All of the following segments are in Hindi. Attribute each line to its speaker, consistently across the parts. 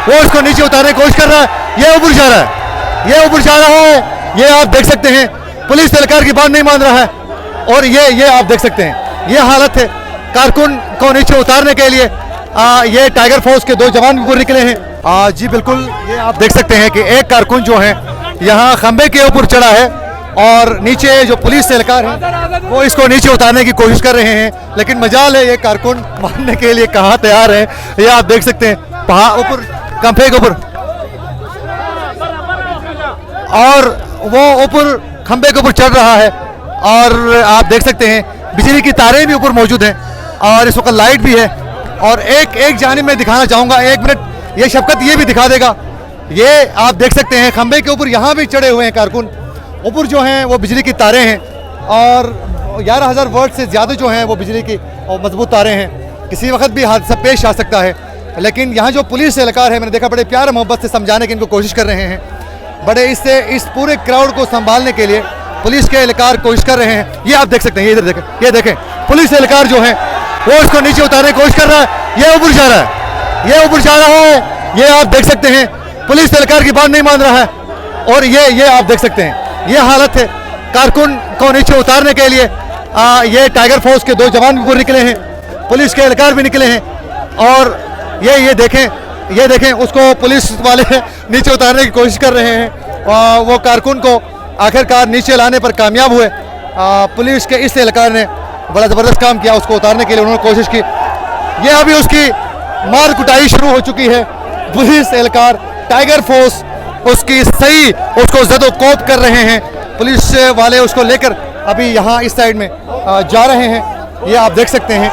Speaker 1: वो उसको नीचे उतारने की कोशिश कर रहा है। ये ऊपर जा रहा है, ये ऊपर जा रहा है। ये आप देख सकते हैं, पुलिस एहलकार की बात नहीं मान रहा है। और ये आप देख सकते हैं, ये हालत है। कारकुन को नीचे उतारने के लिए ये टाइगर फोर्स के 2 जवान ऊपर निकले हैं। जी बिल्कुल, ये आप देख सकते हैं कि एक कारकुन जो है यहाँ खंबे के ऊपर चढ़ा है और नीचे जो पुलिस एहलकार है वो इसको नीचे उतारने की कोशिश कर रहे हैं, लेकिन मजाल है ये कारकुन मानने के लिए कहाँ तैयार है। ये आप देख सकते हैं, पहाड़ ऊपर खंबे के ऊपर, और वो ऊपर खंबे के ऊपर चढ़ रहा है। और आप देख सकते हैं बिजली की तारें भी ऊपर मौजूद हैं और इस वक्त लाइट भी है। और एक जानिब में दिखाना चाहूँगा, 1 मिनट, ये शफकत ये भी दिखा देगा। ये आप देख सकते हैं खंबे के ऊपर यहाँ भी चढ़े हुए हैं कारकुन। ऊपर जो हैं वो बिजली की तारें हैं और 11,000 वाट से ज़्यादा जो हैं वो बिजली की और मजबूत तारें हैं। किसी वक्त भी हादसा पेश आ सकता है, लेकिन यहाँ जो पुलिस एहलकार है मैंने देखा बड़े प्यार मोहब्बत से समझाने की इनको कोशिश कर रहे हैं। बड़े इस पूरे क्राउड को संभालने के लिए पुलिस के एहलकार कोशिश कर रहे हैं। ये आप देख सकते हैं, ये इधर देखें, ये देखें, पुलिस एहलकार जो है वो उसको नीचे उतारने की कोशिश कर रहा है। ये ऊपर जा रहा है, ये ऊपर जा रहा है। ये आप देख सकते हैं, पुलिस एहलकार की बात नहीं मान रहा है। और ये आप देख सकते हैं, ये हालत है। कारकुन को नीचे उतारने के लिए ये टाइगर फोर्स के 2 जवान ऊपर निकले हैं, पुलिस के एहलकार भी निकले हैं। और ये देखें उसको पुलिस वाले नीचे उतारने की कोशिश कर रहे हैं। वो कारकुन को आखिरकार नीचे लाने पर कामयाब हुए। पुलिस के इस एहलकार ने बड़ा ज़बरदस्त काम किया, उसको उतारने के लिए उन्होंने कोशिश की। ये अभी उसकी मार कुटाई शुरू हो चुकी है। पुलिस एहलकार, टाइगर फोर्स उसको ज़दोकोब कर रहे हैं। पुलिस वाले उसको लेकर अभी यहाँ इस साइड में जा रहे हैं। ये आप देख सकते हैं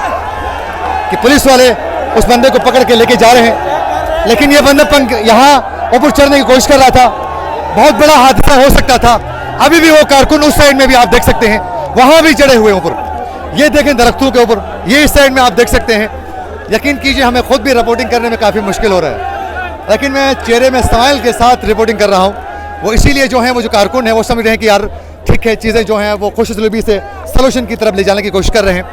Speaker 1: कि पुलिस वाले उस बंदे को पकड़ के लेके जा रहे हैं, लेकिन ये बंदा यहाँ ऊपर चढ़ने की कोशिश कर रहा था। बहुत बड़ा हादसा हो सकता था। अभी भी वो कारकुन उस साइड में भी आप देख सकते हैं, वहाँ भी चढ़े हुए ऊपर। ये देखें दरख्तों के ऊपर, ये इस साइड में आप देख सकते हैं। यकीन कीजिए हमें खुद भी रिपोर्टिंग करने में काफ़ी मुश्किल हो रहा है, लेकिन मैं चेहरे में स्माइल के साथ रिपोर्टिंग कर रहा हूँ। वो इसीलिए जो है वो जो कारकुन है वो समझ रहे हैं कि यार ठीक है, चीज़ें जो हैं वो खुशसलूबी से सलूशन की तरफ ले जाने की कोशिश कर रहे हैं।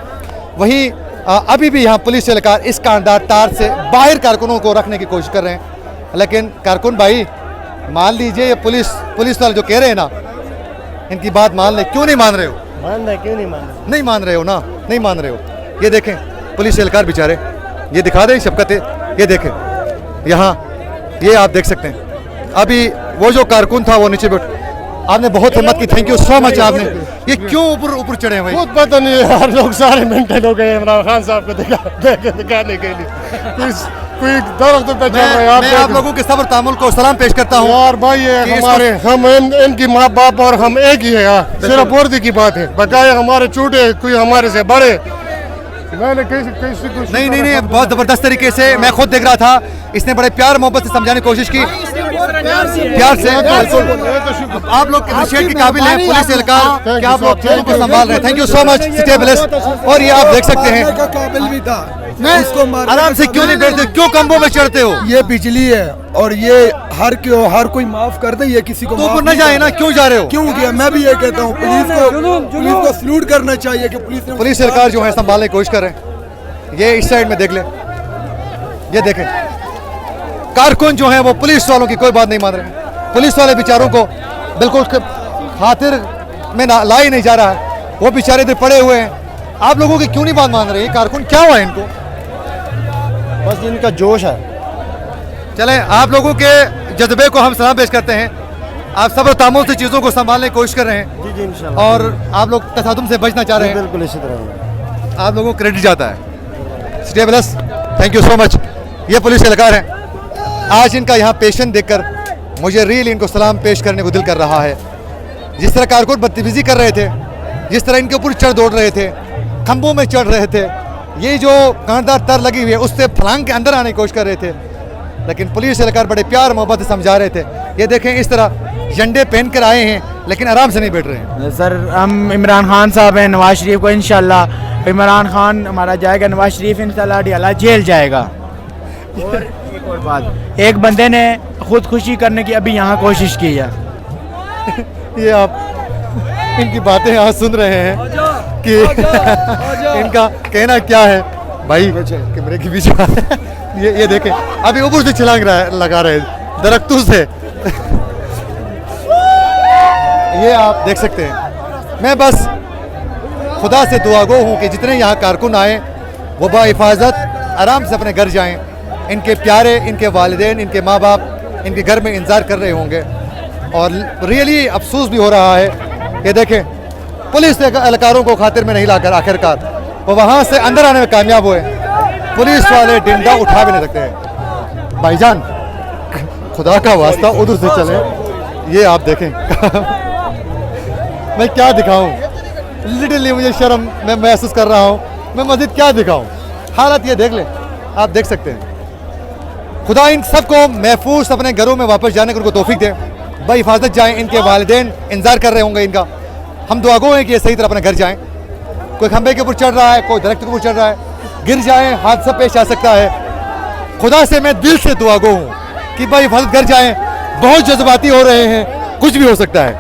Speaker 1: वहीं अभी भी यहाँ पुलिस एहलकार इस कांटेदार तार से बाहर कारकुनों को रखने की कोशिश कर रहे हैं। लेकिन कारकुन भाई मान लीजिए, ये पुलिस वाले जो कह रहे हैं ना, इनकी बात मान ले। क्यों नहीं मान रहे हो?
Speaker 2: क्यों नहीं
Speaker 1: मान रहे हो ना, नहीं मान रहे हो। ये देखें पुलिस एहलकार बेचारे, ये दिखा दें शफकत, ये देखें यहाँ, ये आप देख सकते हैं। अभी वो जो कारकुन था वो नीचे बैठ, आपने बहुत हिम्मत की, थैंक यू सो मच। आपने ये क्यों ऊपर चढ़े हैं भाई?
Speaker 2: खुद पता नहीं यार, लोग सारे मेंटेन हो गए इमरान खान साहब को दिखाने के लिए। कोई दरख्त पे चढ़ रहे हैं।
Speaker 1: मैं आप लोगों के सब्र तामुल को सलाम पेश करता हूँ
Speaker 2: यार भाई। ये हमारे हम इनकी माँ बाप और हम एक ही है यार, सिर्फ वर्दी की बात है। बकाए हमारे छोटे, कोई हमारे से बड़े। मैंने कैसे कुछ
Speaker 1: नहीं, बहुत ज़बरदस्त तरीके से मैं खुद देख रहा था। इसने बड़े प्यार मोहब्बत से समझाने की कोशिश की, प्यार से। आप लोग अप्रिशिएट के काबिल हैं पुलिस एहलकार कि आप लोग चीज़ों को संभाल रहे हैं। Thank you so much, stay blessed. और ये आप देख सकते हैं,
Speaker 3: काबिल भी था।
Speaker 1: आराम से क्यों नहीं बैठते, क्यों खंभों में चढ़ते हो?
Speaker 3: ये बिजली है और ये हर कोई माफ कर दे, ये किसी को
Speaker 1: तो ऊपर न जाए ना, क्यों जा रहे हो?
Speaker 3: क्यों किया? मैं भी ये कहता हूँ, पुलिस को सल्यूट करना चाहिए कि
Speaker 1: पुलिस सरकार जो है संभालने की कोशिश कर रहे हैं। ये इस साइड में देख ले, ये देखें कारकुन जो है वो पुलिस वालों की कोई बात नहीं मान रहे। पुलिस वाले बेचारों को बिल्कुल उसके खातिर में ला ही नहीं जा रहा है। वो बेचारे इधर पड़े हुए हैं। आप लोगों की क्यों नहीं बात मान रहे? कारकुन क्या हुआ इनको?
Speaker 2: बस इनका जोश है।
Speaker 1: चलें, आप लोगों के जज्बे को हम सलाम पेश करते हैं। आप सब्र तामुल से चीज़ों को संभालने की कोशिश कर रहे हैं।
Speaker 2: जी इंशाल्लाह।
Speaker 1: और आप लोग तसादुम से बचना चाह रहे हैं।
Speaker 2: बिल्कुल इसी तरह
Speaker 1: आप लोगों को क्रेडिट जाता है। Stay blessed, thank you so much. ये पुलिस एहलकार हैं। आज इनका यहाँ पेशेंट देखकर मुझे रियली इनको सलाम पेश करने को दिल कर रहा है। जिस तरह कारकुन बदतमीजी कर रहे थे, जिस तरह इनके ऊपर चढ़ दौड़ रहे थे, खंभों में चढ़ रहे थे, ये जो कांटेदार तार लगी हुई है उससे फलांग के अंदर आने की कोशिश कर रहे थे, लेकिन पुलिस एहलकार बड़े प्यार मोहब्बत से समझा रहे थे। ये देखें इस तरह झंडे पहन कर आए हैं, लेकिन आराम से नहीं बैठ रहे हैं।
Speaker 4: सर हम इमरान खान साहब हैं, नवाज शरीफ को इंशाल्लाह इमरान खान हमारा जाएगा, नवाज शरीफ इंशाल्लाह अल्लाह जेल जाएगा। और एक और बात, एक बंदे ने खुदकुशी करने की अभी यहाँ कोशिश की है।
Speaker 1: ये आप इनकी बातें आज सुन रहे हैं कि इनका कहना क्या है। भाई कैमरे के बीच में ये देखें, अभी ऊपर से छलांग लगा रहे हैं दरख्तों से। ये आप देख सकते हैं। मैं बस खुदा से दुआगो हूँ कि जितने यहाँ कारकुन आए वो बाहिफाजत आराम से अपने घर जाएं। इनके प्यारे, इनके वालिदैन, इनके माँ बाप इनके घर में इंतज़ार कर रहे होंगे। और रियली अफसोस भी हो रहा है कि देखें, पुलिस एहलकारों को खातिर में नहीं लाकर आखिरकार वो वहाँ से अंदर आने में कामयाब हुए। पुलिस वाले डंडा उठा भी नहीं सकते हैं। भाईजान खुदा का वास्ता उधर से चले, ये आप देखें। मैं क्या दिखाऊं, लिटरली मुझे शर्म मैं महसूस कर रहा हूं। मैं मज़ीद क्या दिखाऊं, हालत ये देख लें, आप देख सकते हैं। खुदा इन सबको महफूज अपने घरों में वापस जाने को उनको तौफीक दे, बाहिफाजत जाएं। इनके वालिदैन इंतज़ार कर रहे होंगे इनका। हम दुआगो हैं कि ये सही तरह अपने घर जाएं। कोई खंबे के ऊपर चढ़ रहा है, कोई दरख्त के ऊपर चढ़ रहा है, गिर जाएं, हादसा पेश आ सकता है। खुदा से मैं दिल से दुआगो हूँ कि बाहिफाजत घर जाएं। बहुत जज्बाती हो रहे हैं, कुछ भी हो सकता है।